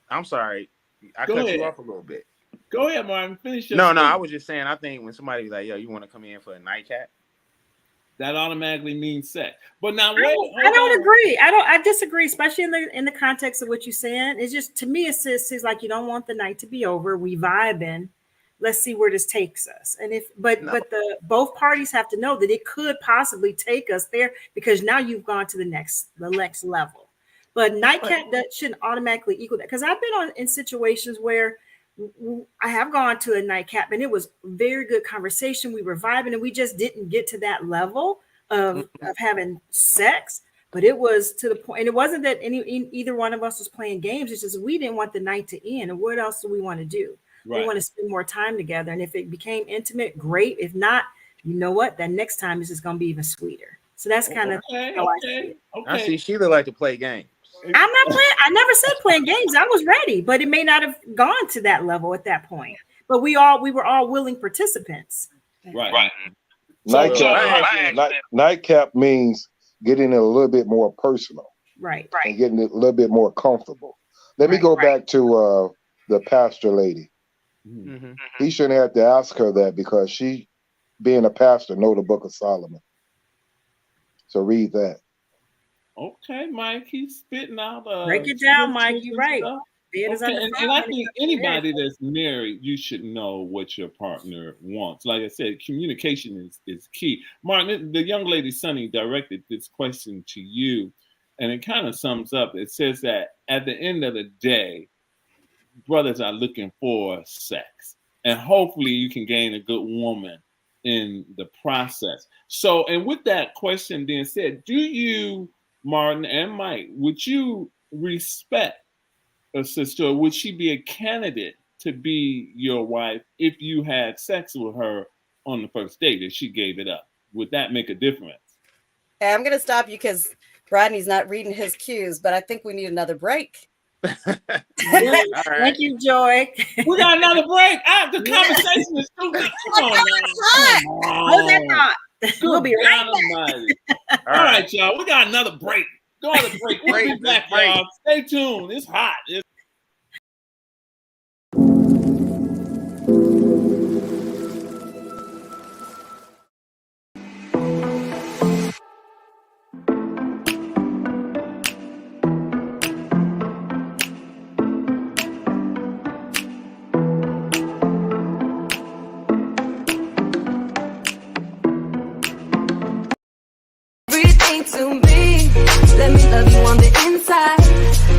I'm sorry, I cut you off a little bit. Go ahead, Martin. Finish your No, I was just saying. I think when somebody's like, "Yo, you want to come in for a nightcap?" that automatically means sex. But now, I don't agree. I disagree, especially in the context of what you're saying. It's just, to me, it seems like you don't want the night to be over. We vibing. Let's see where this takes us. And but both parties have to know that it could possibly take us there, because now you've gone to the next level. But nightcap, that shouldn't automatically equal that, because I've been in situations where I have gone to a nightcap and it was very good conversation. We were vibing and we just didn't get to that level of having sex. But it was to the point, and it wasn't that either one of us was playing games. It's just we didn't want the night to end. And what else do we want to do? Right. We want to spend more time together. And if it became intimate, great. If not, you know what? That next time is just going to be even sweeter. So that's kind of how I see it. I see Sheila like to play games. I'm not playing. I never said playing games. I was ready, but it may not have gone to that level at that point. But we were all willing participants. Right. Nightcap means getting it a little bit more personal. Right. And getting it a little bit more comfortable. Let me go back to the pastor lady. Mm-hmm. He shouldn't have to ask her that because she, being a pastor, know the Book of Solomon. So read that. Okay, Mike, he's spitting out Break it down, Mike. scriptures You're and right. stuff. Bed is Okay, on the and front I when it think comes to marriage. anybody that's married, you should know what your partner wants. Like I said, communication is key. Martin, the young lady Sunny directed this question to you, and it kind of sums up. It says that at the end of the day, brothers are looking for sex, and hopefully you can gain a good woman in the process. So, and with that question being said, do you, Martin and Mike, would you respect a sister, or would she be a candidate to be your wife if you had sex with her on the first date if she gave it up? Would that make a difference? Hey, I'm going to stop you because Rodney's not reading his cues, but I think we need another break. All right. Thank you, Joy. We got another break. The conversation is too good. Come on, Hold that thought. We'll be right back. All right, y'all. We got another break. Go on a break. We'll be back, y'all. Stay tuned. It's hot. Everything to me. Let me love you on the inside.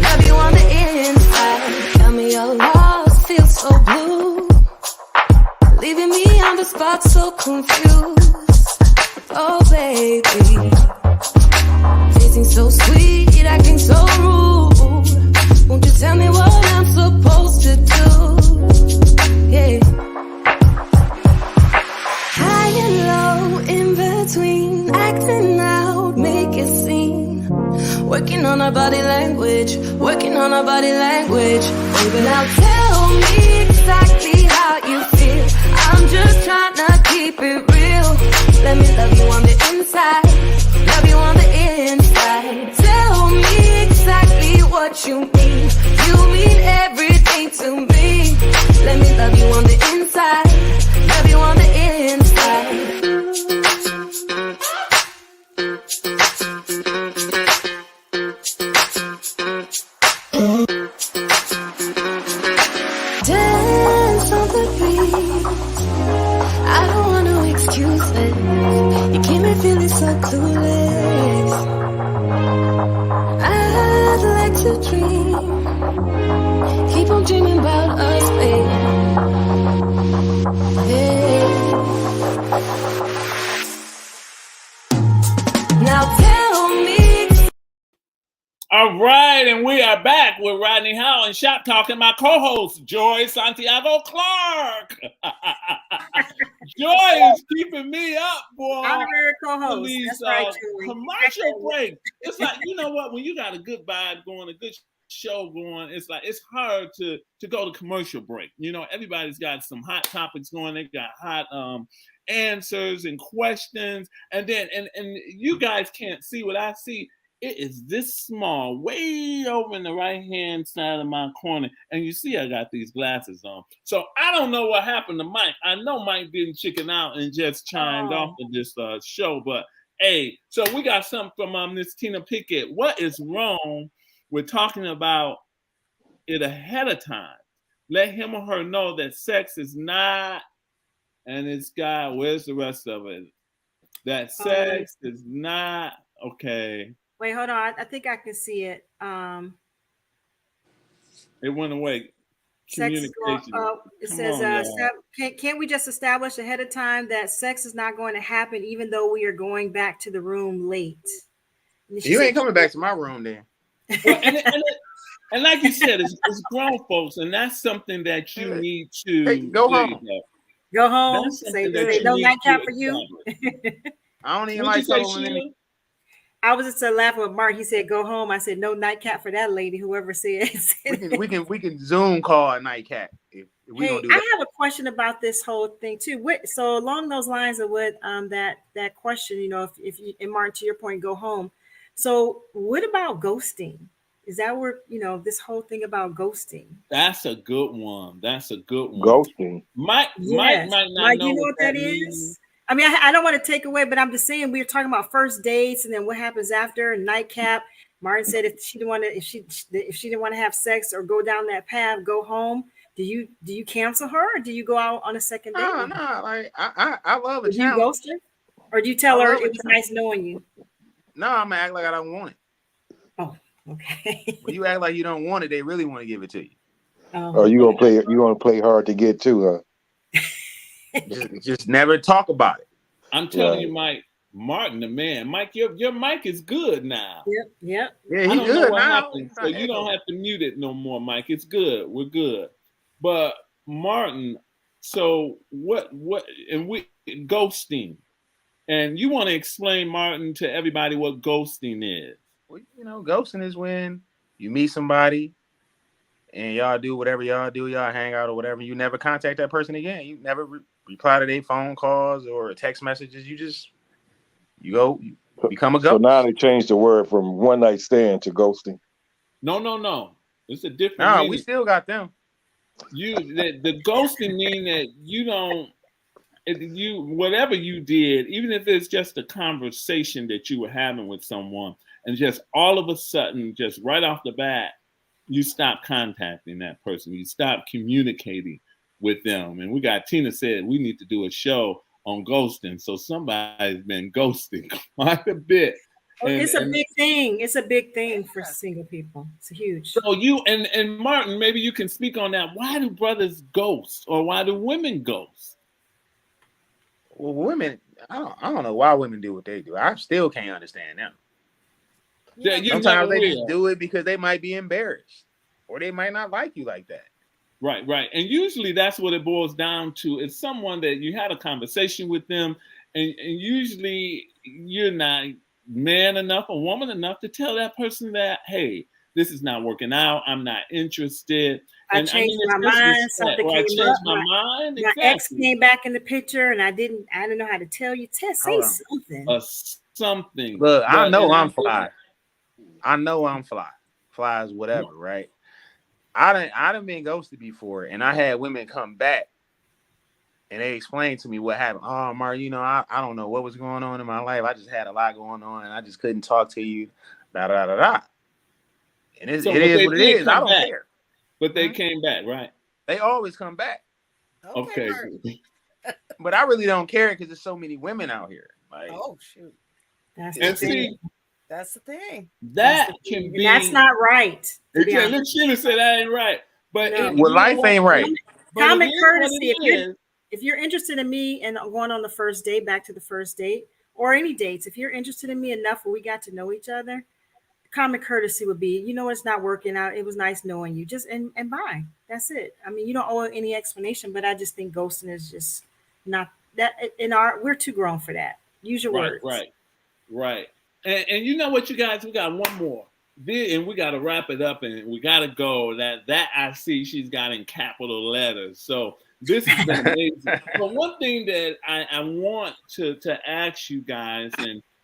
Love you on the inside. Tell me you're lost, feel so blue. Leaving me on the spot, so confused. Oh, baby. Tasting so sweet, acting so rude. Won't you tell me what I'm supposed to do? Yeah. High and low, in between, acting out, make a scene. Working on our body language, working on our body language. Baby, now tell me exactly how you feel. I'm just trying to keep it real. Let me love you on the inside, love you on the inside. Tell me exactly what you mean. You mean everything to me. Let me love you on the inside, love you on the inside. Dance on the beat. I don't want no excuses. You keep me feeling so clueless. I'd like to dream. Keep on dreaming about us, baby. Yeah. Now tell me. All right, and we are back with Rodney Howell and Shop Talking, my co-host, Joy Santiago Clark. Joy is keeping me up, boy. Honorary co-host. These That's right, Julie. commercial breaks. It's like, you know what? When you got a good vibe going, a good show going, it's like it's hard to go to commercial break. You know, everybody's got some hot topics going. They got hot answers and questions, and then and you guys can't see what I see. It is this small, way over in the right-hand side of my corner. And you see I got these glasses on. So I don't know what happened to Mike. I know Mike didn't chicken out and just chimed off of this show. But, hey, so we got something from Miss Tina Pickett. What is wrong with talking about it ahead of time? Let him or her know that sex is not, and it's got, where's the rest of it? That sex is not, okay. Wait, hold on. I think I can see it. It went away. Communication. It says, can't we just establish ahead of time that sex is not going to happen even though we are going back to the room late? You ain't coming back to my room then. Well, and like you said, it's grown folks, and that's something that you need to go home. Go home. Say no nightcap for you. I don't even like someone. I was just laughing with Mark. He said, "Go home." I said, "No nightcap for that lady." Whoever said, we can Zoom call a nightcap. If we hey, do that. I have a question about this whole thing too. So along those lines of what that question, you know, if you, and Martin, to your point, go home. So what about ghosting? Is that where, this whole thing about ghosting? That's a good one. Ghosting. Mike Yes. might not Mike, know you know what what that that means. is? I mean, I don't want to take away, but I'm just saying we were talking about first dates and then what happens after nightcap. Martin said if she didn't want to have sex or go down that path, go home. Do you cancel her or do you go out on a second date? No, like I love a Do you challenge. ghost her? Or do you tell I her love a it was challenge. nice knowing you? No, I'm gonna act like I don't want it. Oh, okay. When you act like you don't want it, they really want to give it to you. Oh, you gonna play hard to get to, huh? Just never talk about it. I'm telling you, Mike, Martin, the man. Mike, your mic is good now. Yep. Yeah, I he's don't know good what now. happened, so you don't have to mute it no more, Mike. It's good. We're good. But Martin, so what and we ghosting. And you want to explain, Martin, to everybody what ghosting is. Well, ghosting is when you meet somebody and y'all do whatever y'all do, y'all hang out or whatever. You never contact that person again. You never reply to their phone calls or text messages. You become a ghost. So now they changed the word from one night stand to ghosting. No. It's a different No, meaning. we still got them. The ghosting mean that you don't, whatever you did, even if it's just a conversation that you were having with someone, and just all of a sudden, just right off the bat, you stop contacting that person. You stop communicating with them. And Tina said we need to do a show on ghosting. So somebody's been ghosting quite a bit. It's a big thing. It's a big thing for single people. It's huge. So you and Martin, maybe you can speak on that. Why do brothers ghost, or why do women ghost? Well, women, I don't know why women do what they do. I still can't understand them. Yeah, sometimes they just do it because they might be embarrassed, or they might not like you like that. Right. And usually that's what it boils down to. It's someone that you had a conversation with them, and usually you're not man enough or woman enough to tell that person that, hey, this is not working out. I'm not interested. I changed my mind. Something came up. My mind. My ex came back in the picture, and I didn't know how to tell you. Say something. Something. Look, I know I'm fly. I know I'm fly. Flies, whatever, right? I done been ghosted before, and I had women come back, and they explained to me what happened. Oh, Mar, I don't know what was going on in my life. I just had a lot going on, and I just couldn't talk to you. Da da da da. And it is what it is. I don't care. But they came back, right? They always come back. Okay. But I really don't care because there's so many women out here. Like, oh shoot. That's the thing. That can be. That's not right. Let's say that ain't right. But life ain't right. Common courtesy. If you're interested in me and going on the first date, back to the first date, or any dates, if you're interested in me enough where we got to know each other, common courtesy would be, it's not working out. It was nice knowing you. Just and bye. That's it. I mean, you don't owe any explanation, but I just think ghosting is just not that we're too grown for that. Use your words. Right. And you know what, you guys, we got one more. And we got to wrap it up, and we got to go. That I see she's got in capital letters. So this has been amazing. But one thing that I want to ask you guys,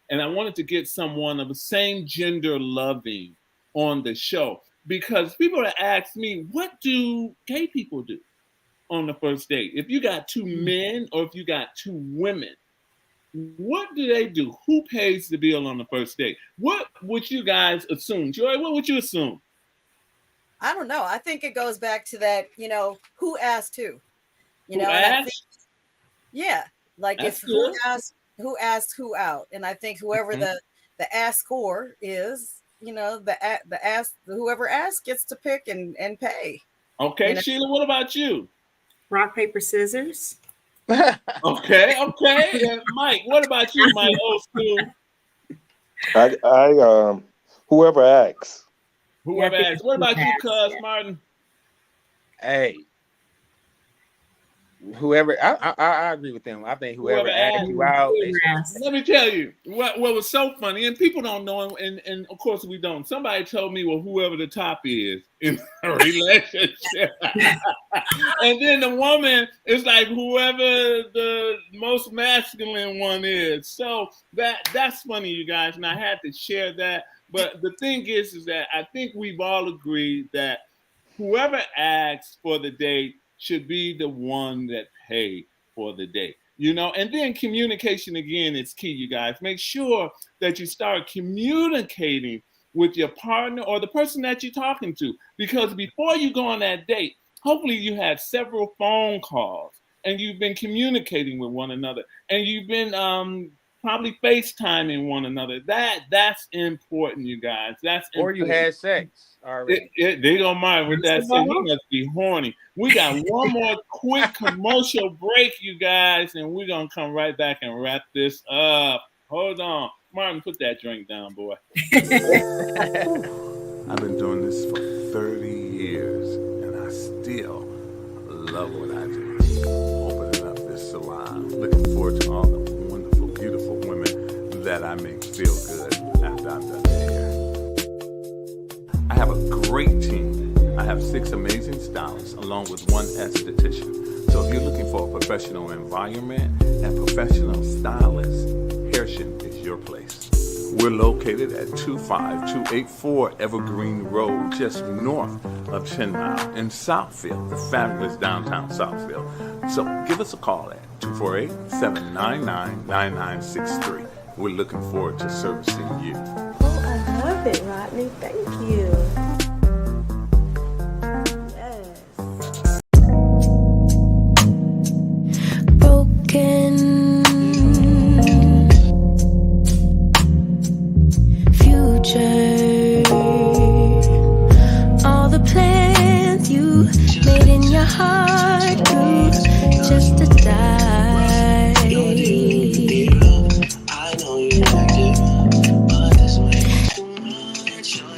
and I wanted to get someone of the same gender loving on the show, because people have asked me, what do gay people do on the first date? If you got two men or if you got two women, what do they do? Who pays the bill on the first date? What would you guys assume? Joy, what would you assume? I don't know. I think it goes back to that, who asked who? Who asked? Like That's if who asked who out. And I think whoever the asker is, whoever asks gets to pick and pay. Okay, Sheila, what about you? Rock, paper, scissors. Okay. And Mike, what about you, Mike? Old school. I whoever asks. Whoever asks. What about you, Cuz Martin? Hey, whoever, I agree with them. I think whoever asked you out, they let me tell you what was so funny, and people don't know, and of course we don't. Somebody told me, well, whoever the top is in a relationship, and then the woman is like whoever the most masculine one is. So that's funny, you guys, and I had to share that. But the thing is that I think we've all agreed that whoever asks for the date should be the one that paid for the date. You know, and then communication again is key, you guys. Make sure that you start communicating with your partner or the person that you're talking to, because before you go on that date, hopefully you had several phone calls and you've been communicating with one another, and you've been probably FaceTiming one another. That's important, you guys. That's or important. you had sex already. They don't mind with that. So he must be horny. We got one more quick commercial break, you guys, and we're gonna come right back and wrap this up. Hold on, Martin, put that drink down, boy. I've been doing this for 30 years, and I still love what I do. Opening up this salon, looking forward to all the wonderful, beautiful women that I make feel good after I've done their hair. I have a great team. I have 6 amazing stylists along with 1 esthetician. So if you're looking for a professional environment and professional stylist, Hairtion is your place. We're located at 25284 Evergreen Road, just north of 10 Mile in Southfield, the fabulous downtown Southfield. So give us a call at 248-799-9963. We're looking forward to servicing you. Oh, I love it, Rodney. Thank you. Yes. Broken future, all the plans you made in your heart grew just to die.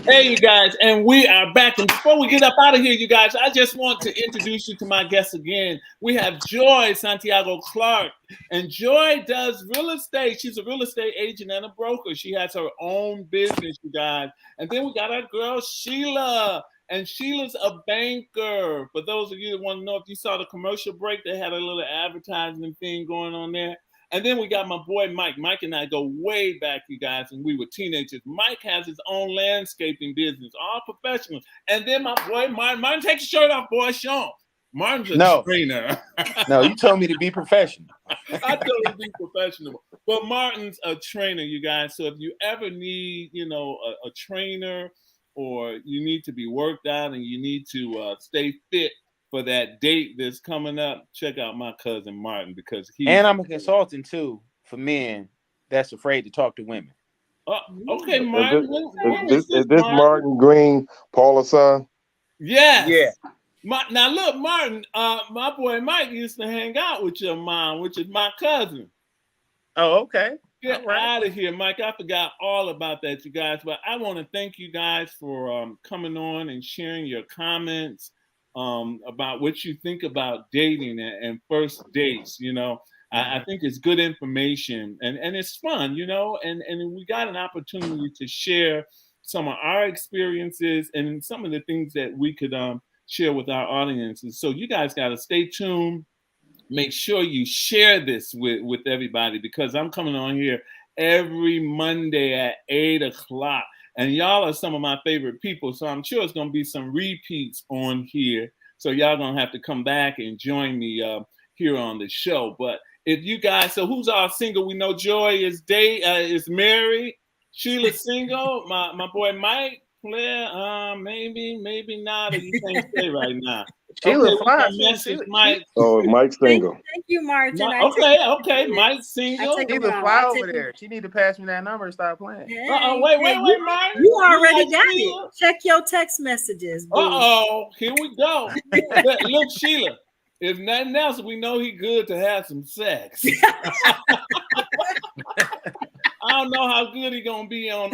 Hey, you guys, and we are back. And before we get up out of here, you guys, I just want to introduce you to my guests again. We have Joy Santiago Clark, and Joy does real estate. She's a real estate agent and a broker. She has her own business, you guys. And then we got our girl Sheila, and Sheila's a banker. For those of you that want to know, if you saw the commercial break, they had a little advertising thing going on there. And then we got my boy Mike. Mike and I go way back, you guys, and we were teenagers. Mike has his own landscaping business, all professionals. And then my boy Martin. Martin, take your shirt off, boy. Show him. Martin's a trainer. No, you told me to be professional. I told him to be professional. But Martin's a trainer, you guys. So if you ever need, you know, a trainer, or you need to be worked out and you need to stay fit for that date that's coming up, check out my cousin Martin, because and I'm a consultant too for men that's afraid to talk to women. Okay, Martin. Is this Martin Green, Paula's son? Yes. Yeah. Now look, Martin, my boy Mike used to hang out with your mom, which is my cousin. Oh, okay. Get out of here, Mike. I forgot all about that, you guys. But I want to thank you guys for coming on and sharing your comments about what you think about dating and first dates. You know, I think it's good information, and it's fun, you know, and we got an opportunity to share some of our experiences and some of the things that we could share with our audiences. So you guys got to stay tuned. Make sure you share this with everybody, because I'm coming on here every Monday at 8:00. And y'all are some of my favorite people, so I'm sure it's going to be some repeats on here. So y'all going to have to come back and join me here on the show. But if you guys, so who's all single? We know Joy is married. Sheila's single. My boy Mike, Claire, maybe not. Or you can't say right now. Sheila, Mike. Oh, Mike's single. Thank you, Martin. Okay, Mike's single. Sheila, fly over there. She need to pass me that number and start playing. Wait, Martin. You already got it. Check your text messages. Here we go. Look, Sheila, if nothing else, we know he good to have some sex. I don't know how good he gonna be on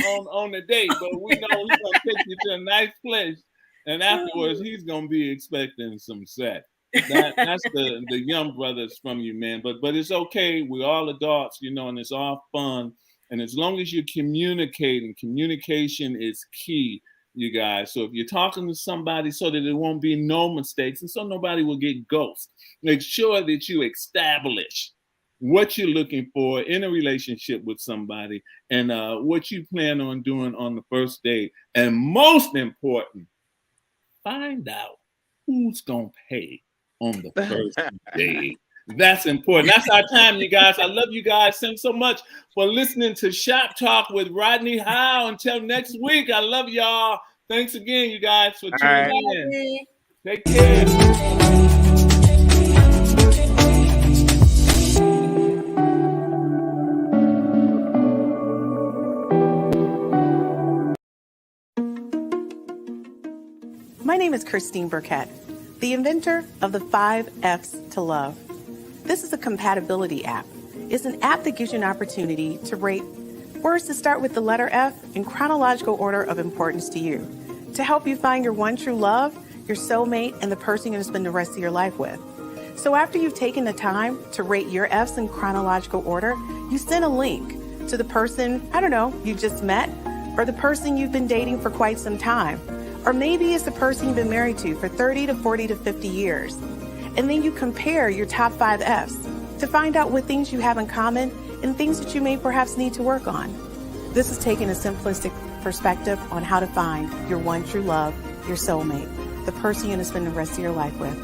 the date, but we know he's gonna take you to a nice place, and afterwards he's gonna be expecting some sex. That's the young brothers from you, man. But it's okay. We're all adults, you know, and it's all fun. And as long as you're communicating, communication is key, you guys. So if you're talking to somebody so that there won't be no mistakes and so nobody will get ghosts, make sure that you establish what you're looking for in a relationship with somebody and what you plan on doing on the first date. And most important, find out who's going to pay on the first date. That's important. That's our time, you guys. I love you guys. Thanks so much for listening to Shop Talk with Rodney Howell. Until next week, I love y'all. Thanks again, you guys, for tuning in. Take care. My name is Christine Burkett, the inventor of the 5 F's to Love. This is a compatibility app. It's an app that gives you an opportunity to rate words that start with the letter F in chronological order of importance to you, to help you find your one true love, your soulmate, and the person you're going to spend the rest of your life with. So after you've taken the time to rate your F's in chronological order, you send a link to the person, I don't know, you just met, or the person you've been dating for quite some time. Or maybe it's the person you've been married to for 30 to 40 to 50 years. And then you compare your top 5 F's to find out what things you have in common and things that you may perhaps need to work on. This is taking a simplistic perspective on how to find your one true love, your soulmate, the person you're going to spend the rest of your life with.